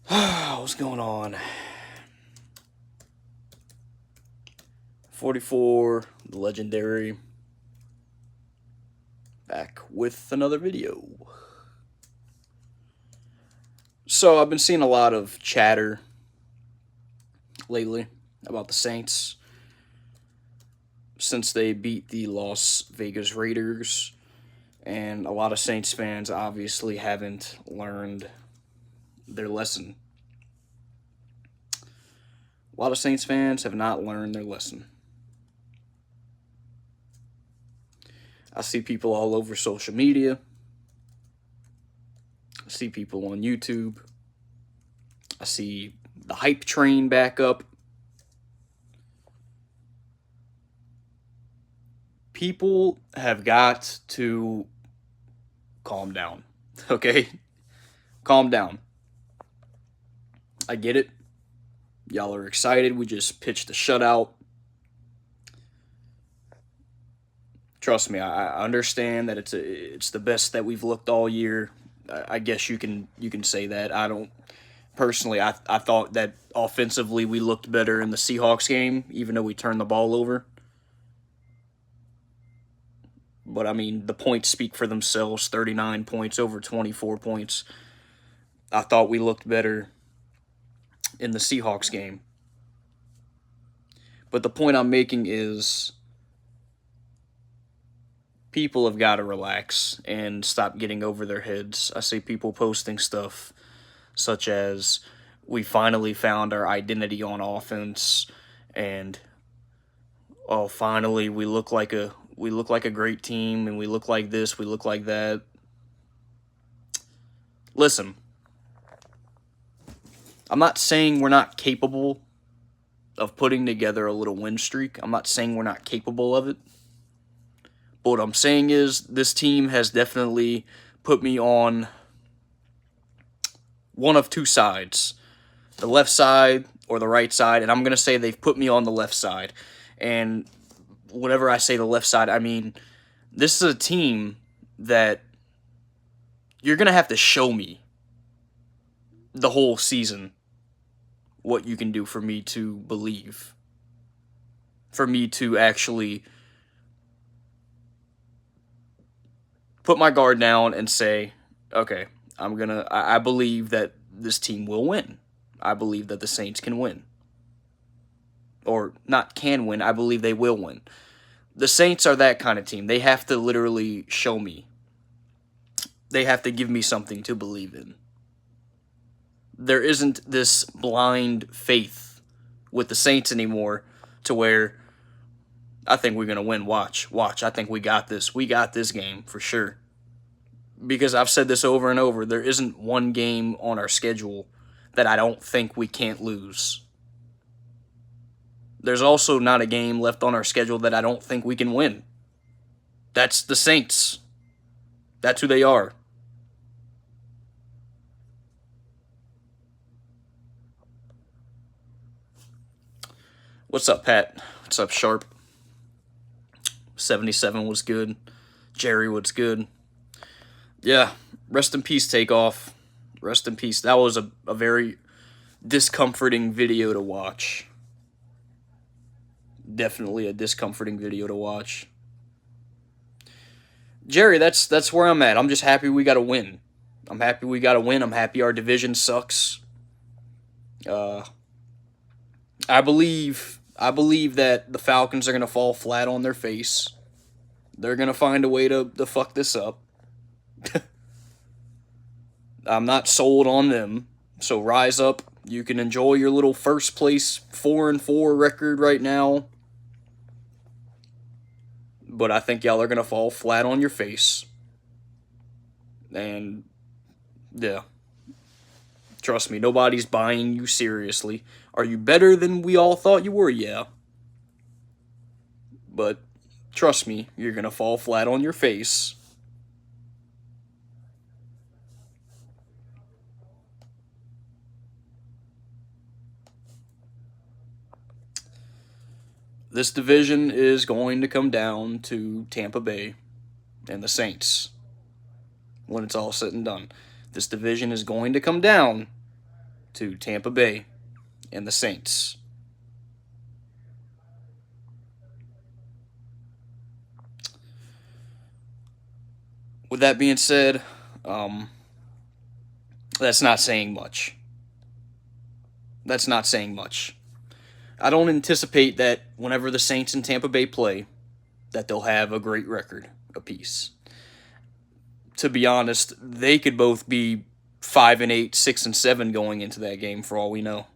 What's going on? 44, the legendary, back with another video. So I've been seeing a lot of chatter lately about the Saints since they beat the Las Vegas Raiders, and a lot of Saints fans obviously haven't learned their lesson. A lot of Saints fans have not learned their lesson. I see people all over social media. I see people on YouTube. I see the hype train back up. People have got to calm down, okay? Calm down. I get it. Y'all are excited. We just pitched a shutout. Trust me, I understand that it's the best that we've looked all year. I guess you can say that. I don't personally. I thought that offensively we looked better in the Seahawks game, even though we turned the ball over. But I mean, the points speak for themselves. 39 points over 24 points. I thought we looked better in the Seahawks game. But the point I'm making is people have got to relax and stop getting over their heads. I see people posting stuff such as, we finally found our identity on offense, and oh, finally we look like a great team, and we look like this, we look like that. Listen, I'm not saying we're not capable of putting together a little win streak. I'm not saying we're not capable of it. But what I'm saying is this team has definitely put me on one of two sides, the left side or the right side, and I'm going to say they've put me on the left side. And whenever I say the left side, I mean this is a team that you're going to have to show me the whole season what you can do for me to believe, for me to actually put my guard down and say, okay, I believe that this team will win. I believe that the Saints can win. Or not can win, I believe they will win. The Saints are that kind of team. They have to literally show me. They have to give me something to believe in. There isn't this blind faith with the Saints anymore to where I think we're going to win. Watch. I think we got this. We got this game for sure. Because I've said this over and over, there isn't one game on our schedule that I don't think we can't lose. There's also not a game left on our schedule that I don't think we can win. That's the Saints. That's who they are. What's up, Pat? What's up, Sharp? 77 was good. Jerry was good. Yeah, rest in peace, Takeoff. Rest in peace. That was a very discomforting video to watch. Definitely a discomforting video to watch. Jerry, that's where I'm at. I'm just happy we got to win. I'm happy we got to win. I'm happy our division sucks. I believe that the Falcons are going to fall flat on their face. They're going to find a way to fuck this up. I'm not sold on them. So rise up. You can enjoy your little first place 4-4 record right now. But I think y'all are going to fall flat on your face. And yeah. Trust me, nobody's buying you seriously. Are you better than we all thought you were? Yeah. But trust me, you're going to fall flat on your face. This division is going to come down to Tampa Bay and the Saints when it's all said and done. This division is going to come down to Tampa Bay and the Saints. With that being said, um, that's not saying much. That's not saying much. I don't anticipate that whenever the Saints and Tampa Bay play, that they'll have a great record apiece. To be honest, they could both be 5-8, 6-7 going into that game for all we know.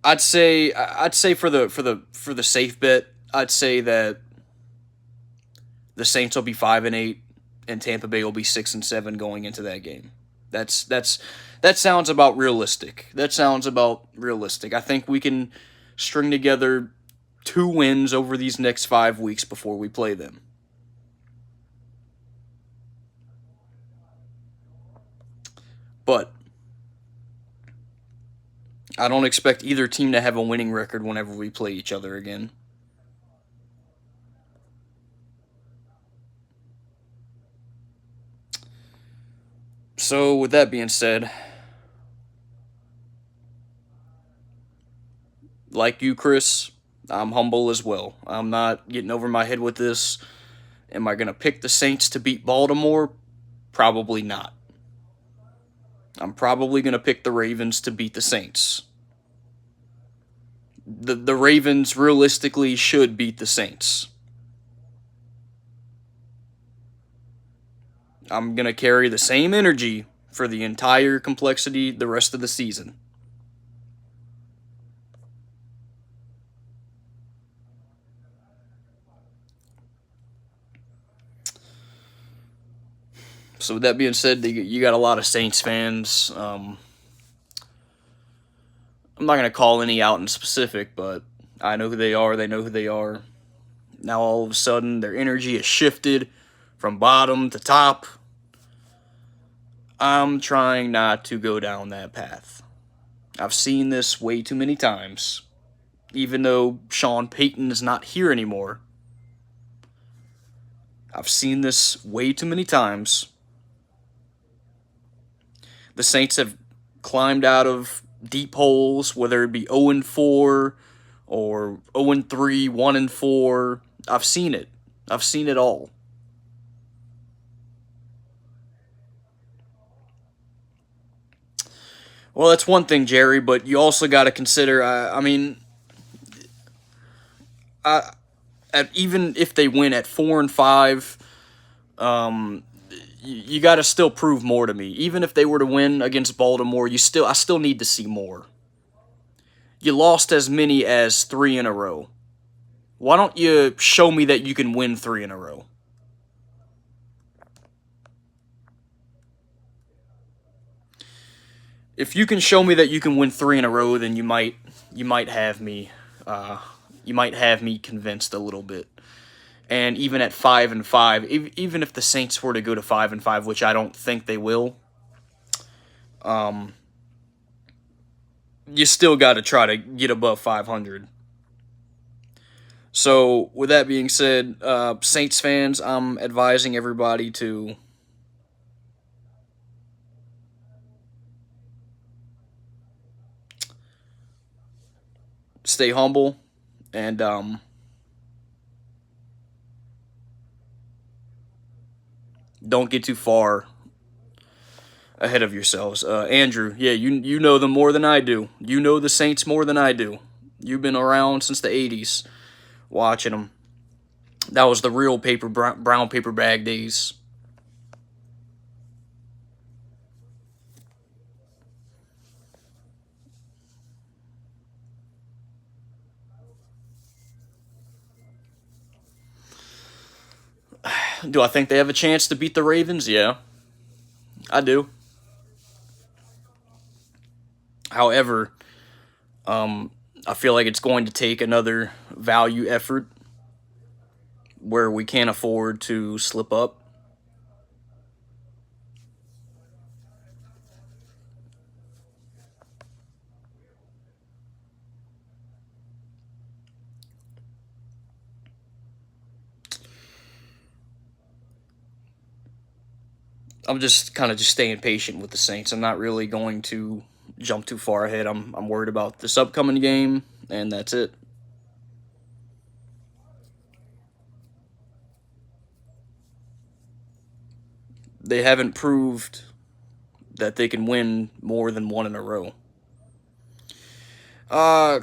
I'd say for the safe bet, I'd say that the Saints will be 5-8 and Tampa Bay will be 6-7 going into that game. That sounds about realistic. That sounds about realistic. I think we can string together 2 wins over these next 5 weeks before we play them. But I don't expect either team to have a winning record whenever we play each other again. So, with that being said, like you, Chris, I'm humble as well. I'm not getting over my head with this. Am I going to pick the Saints to beat Baltimore? Probably not. I'm probably going to pick the Ravens to beat the Saints. The Ravens realistically should beat the Saints. I'm going to carry the same energy for the entire complexity the rest of the season. So with that being said, you got a lot of Saints fans. I'm not going to call any out in specific, but I know who they are. They know who they are. Now all of a sudden, their energy has shifted from bottom to top. I'm trying not to go down that path. I've seen this way too many times. Even though Sean Payton is not here anymore, I've seen this way too many times. The Saints have climbed out of deep holes, whether it be 0-4 or 0-3, 1-4. I've seen it. I've seen it all. Well, that's one thing, Jerry, but you also got to consider. I mean, even if they win at 4-5, um, you got to still prove more to me. Even if they were to win against Baltimore, I still need to see more. You lost as many as 3 in a row. Why don't you show me that you can win 3 in a row? If you can show me that you can win 3 in a row, then you might have me uh, you might have me convinced a little bit. And even at 5-5, even if the Saints were to go to 5-5, which I don't think they will, um, you still got to try to get above 500. So, with that being said, Saints fans, I'm advising everybody to stay humble and don't get too far ahead of yourselves. Andrew, yeah, you know them more than I do. You know the Saints more than I do. You've been around since the '80s, watching them. That was the real brown paper bag days. Do I think they have a chance to beat the Ravens? Yeah, I do. However, um, I feel like it's going to take another value effort where we can't afford to slip up. I'm just kind of just staying patient with the Saints. I'm not really going to jump too far ahead. I'm worried about this upcoming game, and that's it. They haven't proved that they can win more than one in a row.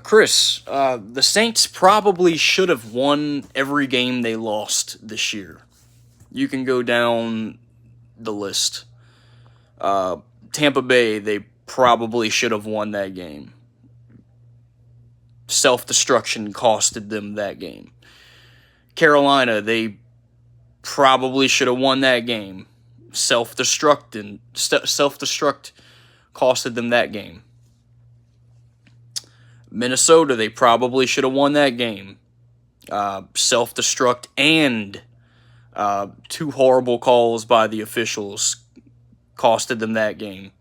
Chris, the Saints probably should have won every game they lost this year. You can go down the list. Tampa Bay, they probably should have won that game. Self-destruction costed them that game. Carolina, they probably should have won that game. Self-destruct costed them that game. Minnesota, they probably should have won that game. Self-destruct and two horrible calls by the officials costed them that game.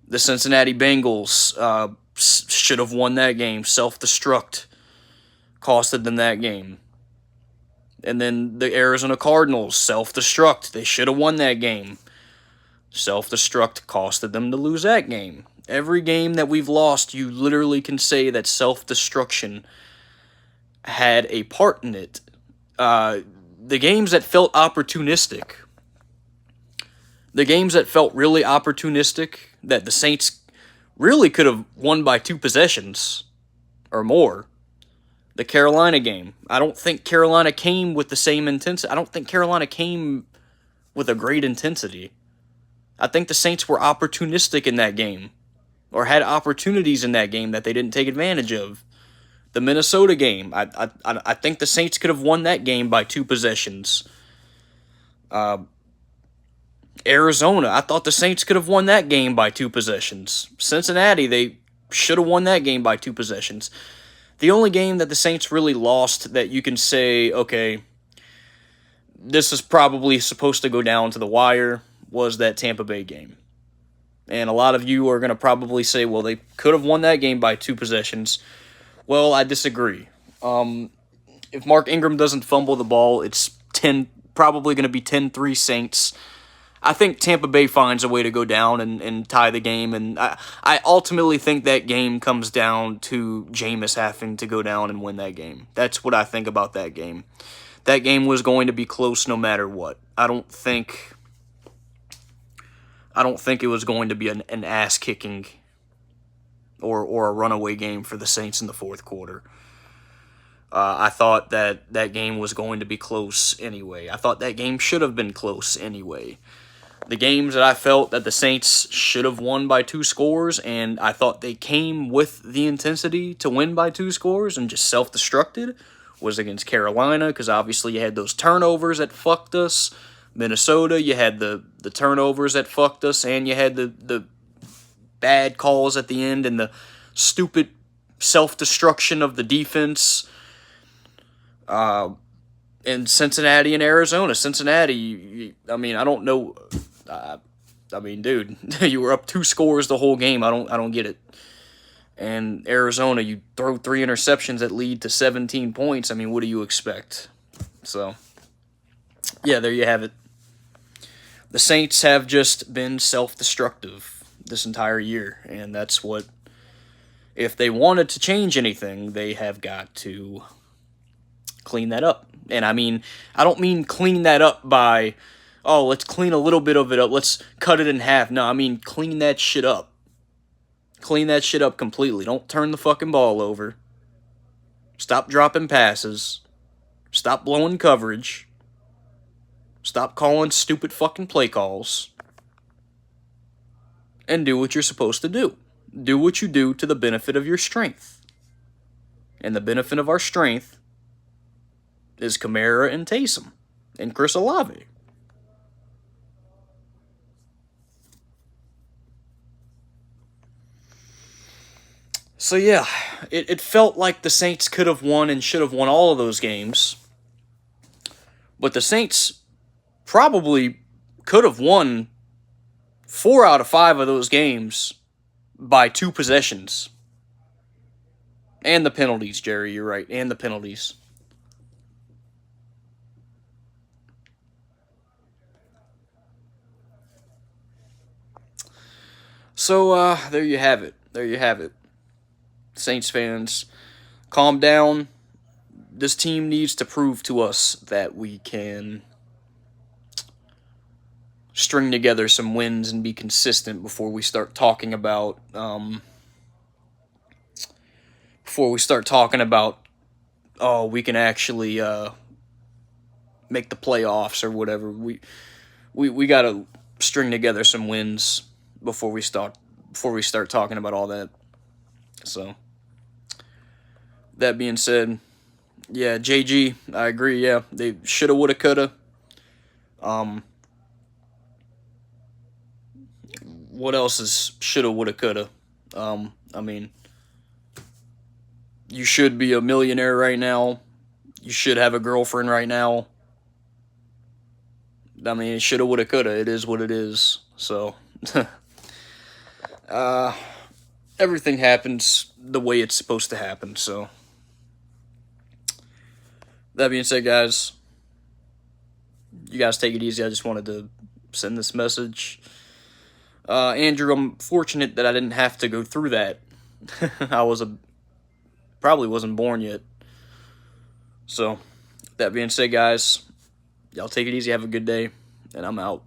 The Cincinnati Bengals should have won that game. Self-destruct costed them that game. And then the Arizona Cardinals, self-destruct. They should have won that game. Self-destruct costed them to lose that game. Every game that we've lost, you literally can say that self-destruction had a part in it. The games that felt opportunistic, the games that felt really opportunistic, that the Saints really could have won by 2 possessions or more. The Carolina game, I don't think Carolina came with the same intensity. I don't think Carolina came with a great intensity. I think the Saints were opportunistic in that game, or had opportunities in that game that they didn't take advantage of. The Minnesota game, I think the Saints could have won that game by 2 possessions. Arizona, I thought the Saints could have won that game by 2 possessions. Cincinnati, they should have won that game by 2 possessions. The only game that the Saints really lost that you can say, okay, this is probably supposed to go down to the wire, was that Tampa Bay game. And a lot of you are going to probably say, well, they could have won that game by 2 possessions. Well, I disagree. If Mark Ingram doesn't fumble the ball, it's probably going to be 10-3 Saints. I think Tampa Bay finds a way to go down and tie the game, and I ultimately think that game comes down to Jameis having to go down and win that game. That's what I think about that game. That game was going to be close no matter what. I don't think it was going to be an ass-kicking or a runaway game for the Saints in the fourth quarter. I thought that game was going to be close anyway. I thought that game should have been close anyway. The games that I felt that the Saints should have won by 2 scores, and I thought they came with the intensity to win by 2 scores and just self-destructed, was against Carolina, because obviously you had those turnovers that fucked us. Minnesota, you had the turnovers that fucked us, and you had the bad calls at the end and the stupid self-destruction of the defense. And Cincinnati and Arizona. Cincinnati, I mean, I don't know. I mean, dude, you were up 2 scores the whole game. I don't get it. And Arizona, you throw 3 interceptions that lead to 17 points. I mean, what do you expect? So, yeah, there you have it. The Saints have just been self-destructive this entire year, and that's what, if they wanted to change anything, they have got to clean that up. And I mean, I don't mean clean that up by, oh, let's clean a little bit of it up, let's cut it in half. No, I mean clean that shit up. Clean that shit up completely. Don't turn the fucking ball over. Stop dropping passes. Stop blowing coverage. Stop calling stupid fucking play calls. And do what you're supposed to do. Do what you do to the benefit of your strength. And the benefit of our strength is Kamara and Taysom and Chris Olave. So yeah, it felt like the Saints could have won and should have won all of those games. But the Saints probably could have won 4 out of 5 of those games by 2 possessions. And the penalties, Jerry, you're right, and the penalties. So there you have it. There you have it. Saints fans, calm down. This team needs to prove to us that we can string together some wins and be consistent before we start talking about oh, we can actually make the playoffs or whatever. We got to string together some wins before we start talking about all that. So that being said, yeah, JG, I agree. Yeah, they shoulda, woulda, coulda. Um, what else is shoulda, woulda, coulda? I mean, you should be a millionaire right now. You should have a girlfriend right now. I mean, it shoulda, woulda, coulda. It is what it is. So, uh, everything happens the way it's supposed to happen. So, that being said, guys, you guys take it easy. I just wanted to send this message. Andrew, I'm fortunate that I didn't have to go through that. Probably wasn't born yet. So, that being said, guys, y'all take it easy. Have a good day, and I'm out.